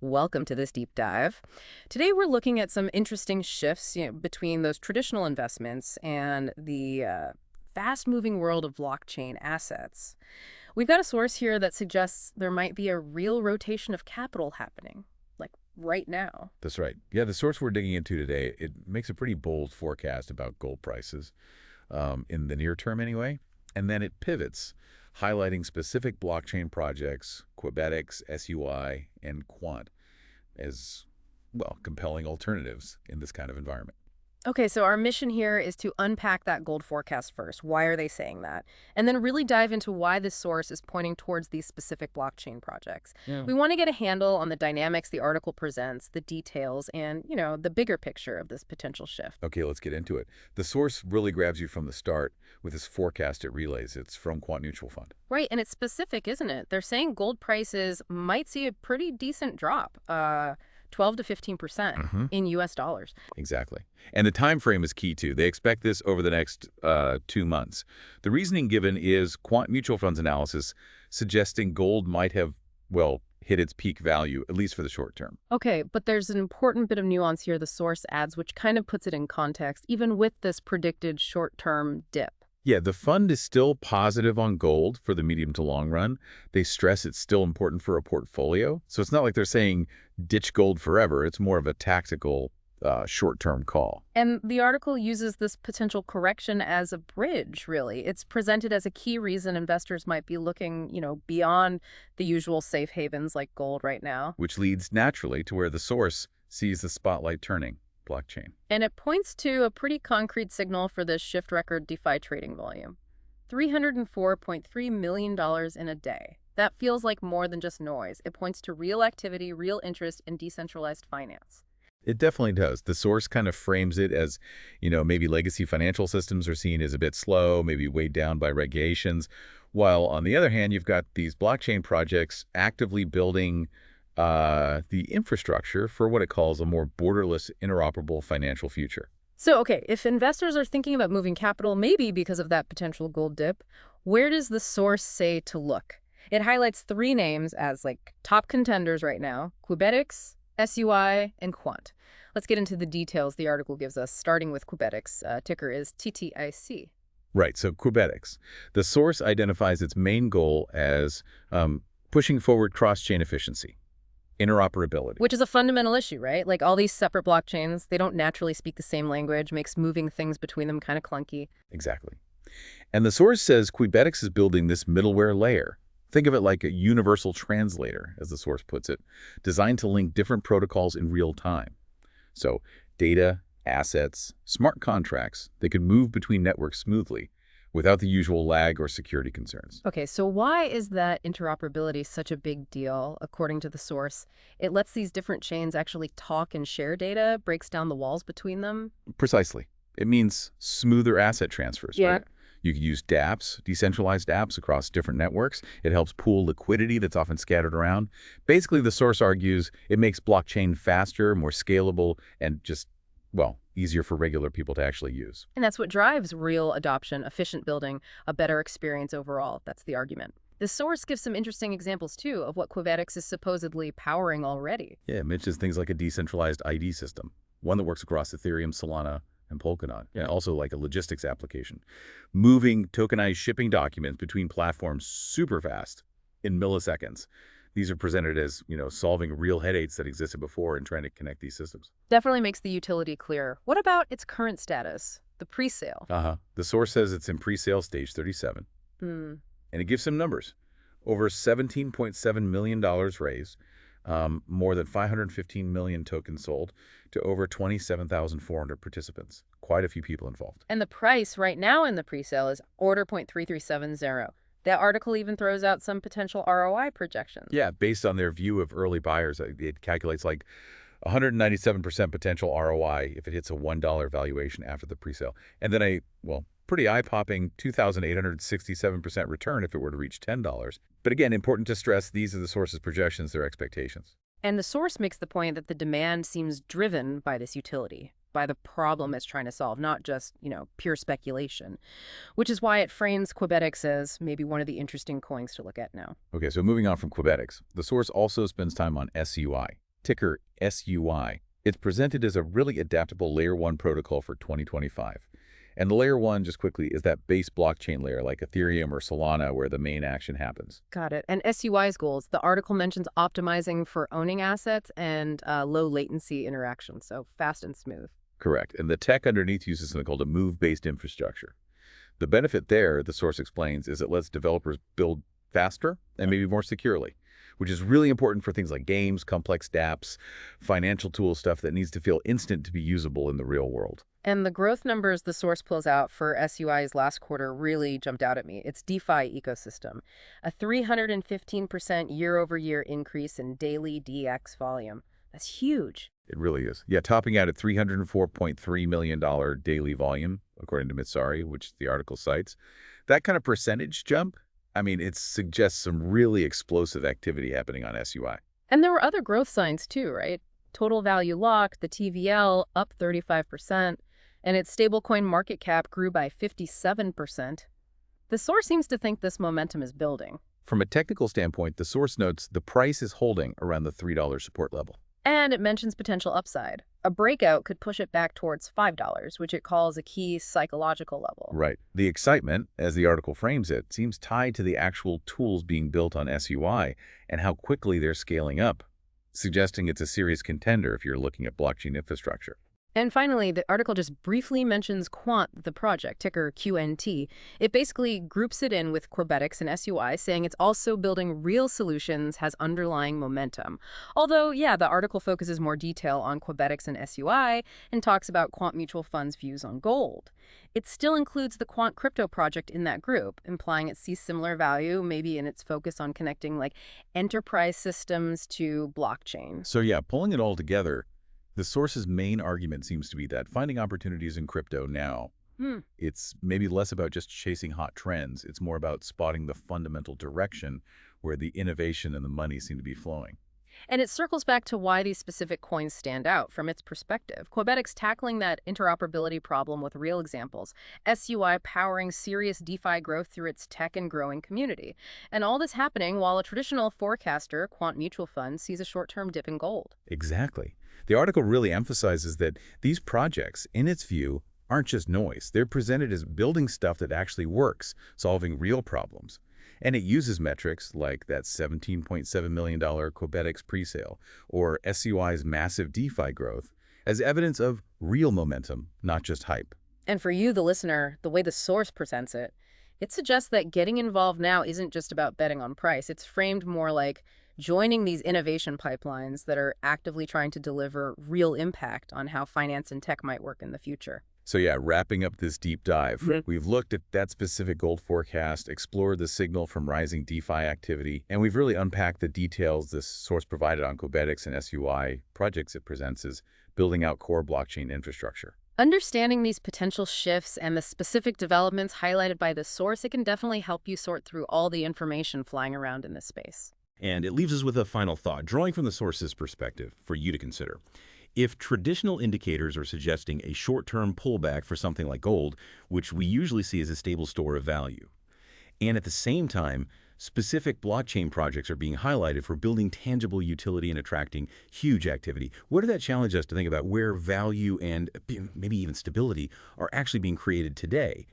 Welcome to this deep dive. Today we're looking at some interesting shifts between those traditional investments and the fast-moving world of blockchain assets. We've got a source here that suggests there might be a real rotation of capital happening, like right now. That's right. Yeah, the source we're digging into today, it makes a pretty bold forecast about gold prices in the near term anyway. And then it pivots, highlighting specific blockchain projects, Qubetics, SUI, and Quant as, well, compelling alternatives in this kind of environment. Okay, so our mission here is to unpack that gold forecast first. Why are they saying that? And then really dive into why this source is pointing towards these specific blockchain projects. Yeah. We want to get a handle on the dynamics the article presents, the details, and, the bigger picture of this potential shift. Okay, let's get into it. The source really grabs you from the start with this forecast it relays. It's from Quant Mutual Fund. Right, and it's specific, isn't it? They're saying gold prices might see a pretty decent drop, 12 to 15% in US dollars. Exactly. And the time frame is key, too. They expect this over the next 2 months. The reasoning given is Quant Mutual Fund's analysis suggesting gold might have, well, hit its peak value, at least for the short term. Okay, but there's an important bit of nuance here the source adds, which kind of puts it in context, even with this predicted short-term dip. Yeah, the fund is still positive on gold for the medium to long run. They stress it's still important for a portfolio. So it's not like they're saying ditch gold forever. It's more of a tactical short-term call. And the article uses this potential correction as a bridge, really. It's presented as a key reason investors might be looking, beyond the usual safe havens like gold right now. Which leads naturally to where the source sees the spotlight turning, blockchain. And it points to a pretty concrete signal for this shift record DeFi trading volume. $304.3 million in a day. That feels like more than just noise. It points to real activity, real interest in decentralized finance. It definitely does. The source kind of frames it as, maybe legacy financial systems are seen as a bit slow, maybe weighed down by regulations, while on the other hand, you've got these blockchain projects actively building the infrastructure for what it calls a more borderless, interoperable financial future. So, okay, if investors are thinking about moving capital, maybe because of that potential gold dip, where does the source say to look? It highlights 3 names as, top contenders right now: Qubetics, SUI, and Quant. Let's get into the details the article gives us, starting with Qubetics. Ticker is TTIC. Right, so Qubetics. The source identifies its main goal as pushing forward cross-chain efficiency, interoperability. Which is a fundamental issue, right? Like all these separate blockchains, they don't naturally speak the same language, makes moving things between them kind of clunky. Exactly. And the source says Qubetics is building this middleware layer. Think of it like a universal translator, as the source puts it, designed to link different protocols in real time. So data, assets, smart contracts, they could move between networks smoothly without the usual lag or security concerns. Okay, so why is that interoperability such a big deal, according to the source? It lets these different chains actually talk and share data, breaks down the walls between them? Precisely. It means smoother asset transfers, right? You could use dApps, decentralized apps across different networks. It helps pool liquidity that's often scattered around. Basically, the source argues it makes blockchain faster, more scalable, and just, well, easier for regular people to actually use. And that's what drives real adoption, efficient building, a better experience overall. That's the argument. The source gives some interesting examples, too, of what Qubetics is supposedly powering already. Yeah, it mentions things like a decentralized ID system, one that works across Ethereum, Solana, and Polkadot. Yeah, also like a logistics application. Moving tokenized shipping documents between platforms super fast in milliseconds. These are presented as, solving real headaches that existed before and trying to connect these systems. Definitely makes the utility clear. What about its current status, the presale? The source says it's in presale stage 37. And it gives some numbers. Over $17.7 million raised, more than 515 million tokens sold to over 27,400 participants. Quite a few people involved. And the price right now in the presale is order 0.3370. That article even throws out some potential ROI projections. Yeah, based on their view of early buyers, it calculates like 197% potential ROI if it hits a $1 valuation after the presale. And then pretty eye-popping 2,867% return if it were to reach $10. But again, important to stress, these are the source's projections, their expectations. And the source makes the point that the demand seems driven by this utility, by the problem it's trying to solve, not just, pure speculation, which is why it frames Qubetics as maybe one of the interesting coins to look at now. Okay, so moving on from Qubetics, the source also spends time on SUI. ticker SUI. It's presented as a really adaptable Layer 1 protocol for 2025. And the Layer 1, just quickly, is that base blockchain layer like Ethereum or Solana where the main action happens. Got it. And SUI's goals, the article mentions optimizing for owning assets and low latency interaction, so fast and smooth. Correct. And the tech underneath uses something called a move-based infrastructure. The benefit there, the source explains, is it lets developers build faster and maybe more securely, which is really important for things like games, complex dApps, financial tool stuff that needs to feel instant to be usable in the real world. And the growth numbers the source pulls out for SUI's last quarter really jumped out at me. Its DeFi ecosystem, a 315% year-over-year increase in daily DX volume. That's huge. It really is. Yeah, topping out at $304.3 million daily volume, according to Mitsari, which the article cites. That kind of percentage jump, I mean, it suggests some really explosive activity happening on SUI. And there were other growth signs too, right? Total value locked, the TVL, up 35%, and its stablecoin market cap grew by 57%. The source seems to think this momentum is building. From a technical standpoint, the source notes the price is holding around the $3 support level. And it mentions potential upside. A breakout could push it back towards $5, which it calls a key psychological level. Right. The excitement, as the article frames it, seems tied to the actual tools being built on SUI and how quickly they're scaling up, suggesting it's a serious contender if you're looking at blockchain infrastructure. And finally, the article just briefly mentions Quant, the project, ticker QNT. It basically groups it in with Qubetics and SUI, saying it's also building real solutions, has underlying momentum. Although, yeah, the article focuses more detail on Qubetics and SUI and talks about Quant Mutual Fund's views on gold. It still includes the Quant crypto project in that group, implying it sees similar value, maybe in its focus on connecting like enterprise systems to blockchain. So yeah, pulling it all together, the source's main argument seems to be that finding opportunities in crypto now, it's maybe less about just chasing hot trends. It's more about spotting the fundamental direction where the innovation and the money seem to be flowing. And it circles back to why these specific coins stand out from its perspective. Qubetics tackling that interoperability problem with real examples. SUI powering serious DeFi growth through its tech and growing community. And all this happening while a traditional forecaster, Quant Mutual Fund, sees a short-term dip in gold. Exactly. The article really emphasizes that these projects, in its view, aren't just noise. They're presented as building stuff that actually works, solving real problems. And it uses metrics like that $17.7 million Qubetics presale or SUI's massive DeFi growth as evidence of real momentum, not just hype. And for you, the listener, the way the source presents it, it suggests that getting involved now isn't just about betting on price. It's framed more like joining these innovation pipelines that are actively trying to deliver real impact on how finance and tech might work in the future. So yeah, wrapping up this deep dive, we've looked at that specific gold forecast, explored the signal from rising DeFi activity, and we've really unpacked the details this source provided on Qubetics and SUI projects it presents as building out core blockchain infrastructure. Understanding these potential shifts and the specific developments highlighted by the source, it can definitely help you sort through all the information flying around in this space. And it leaves us with a final thought, drawing from the source's perspective for you to consider. If traditional indicators are suggesting a short-term pullback for something like gold, which we usually see as a stable store of value, and at the same time, specific blockchain projects are being highlighted for building tangible utility and attracting huge activity, what does that challenge us to think about where value and maybe even stability are actually being created today?